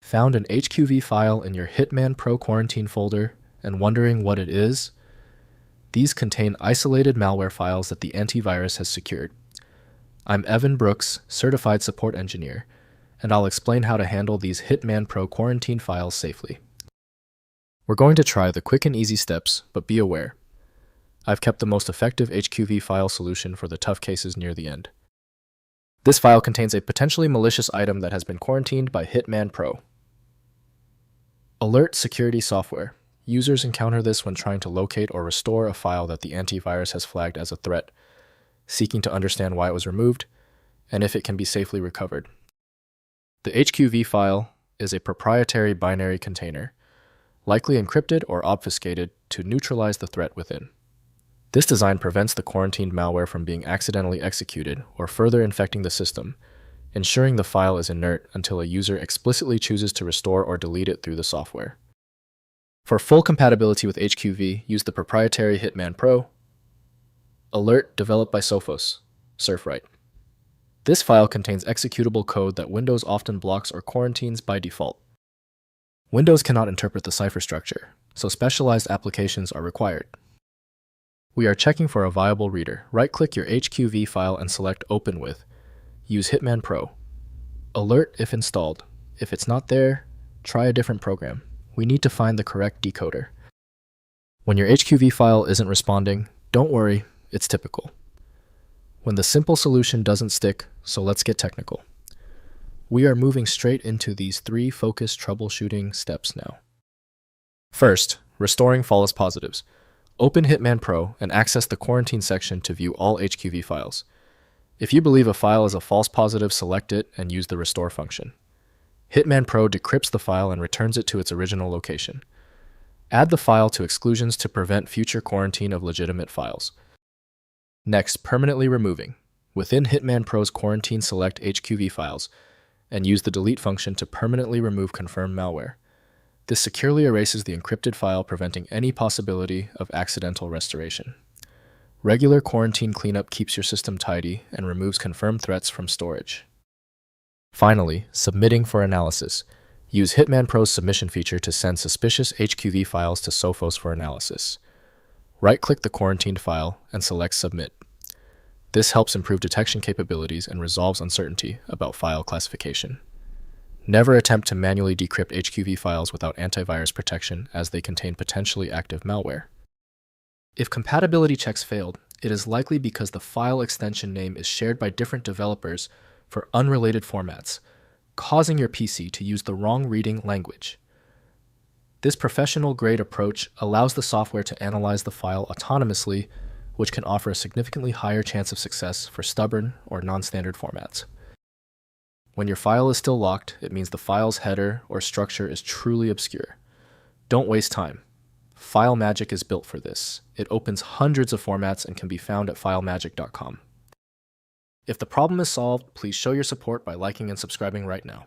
Found an HQV file in your Hitman Pro quarantine folder and wondering what it is? These contain isolated malware files that the antivirus has secured. I'm Evan Brooks, Certified Support Engineer, and I'll explain how to handle these Hitman Pro quarantine files safely. We're going to try the quick and easy steps, but be aware. I've kept the most effective HQV file solution for the tough cases near the end. This file contains a potentially malicious item that has been quarantined by Hitman Pro. Alert security software. Users encounter this when trying to locate or restore a file that the antivirus has flagged as a threat, seeking to understand why it was removed, and if it can be safely recovered. The HQV file is a proprietary binary container, likely encrypted or obfuscated to neutralize the threat within. This design prevents the quarantined malware from being accidentally executed or further infecting the system, ensuring the file is inert until a user explicitly chooses to restore or delete it through the software. For full compatibility with HQV, use the proprietary Hitman Pro.Alert developed by Sophos, Surfright. This file contains executable code that Windows often blocks or quarantines by default. Windows cannot interpret the cipher structure, so specialized applications are required. We are checking for a viable reader. Right-click your HQV file and select Open with. Use Hitman Pro. Alert if installed. If it's not there, try a different program. We need to find the correct decoder. When your HQV file isn't responding, don't worry, it's typical. When the simple solution doesn't stick, so let's get technical. We are moving straight into these 3 focused troubleshooting steps now. First, restoring false positives. Open Hitman Pro and access the quarantine section to view all HQV files. If you believe a file is a false positive, select it and use the restore function. Hitman Pro decrypts the file and returns it to its original location. Add the file to exclusions to prevent future quarantine of legitimate files. Next, permanently removing. Within Hitman Pro's quarantine, select HQV files and use the delete function to permanently remove confirmed malware. This securely erases the encrypted file, preventing any possibility of accidental restoration. Regular quarantine cleanup keeps your system tidy and removes confirmed threats from storage. Finally, submitting for analysis. Use Hitman Pro's submission feature to send suspicious HQV files to Sophos for analysis. Right-click the quarantined file and select Submit. This helps improve detection capabilities and resolves uncertainty about file classification. Never attempt to manually decrypt HQV files without antivirus protection, as they contain potentially active malware. If compatibility checks failed, it is likely because the file extension name is shared by different developers for unrelated formats, causing your PC to use the wrong reading language. This professional-grade approach allows the software to analyze the file autonomously, which can offer a significantly higher chance of success for stubborn or non-standard formats. When your file is still locked, it means the file's header or structure is truly obscure. Don't waste time. FileMagick is built for this. It opens hundreds of formats and can be found at filemagick.com. If the problem is solved, please show your support by liking and subscribing right now.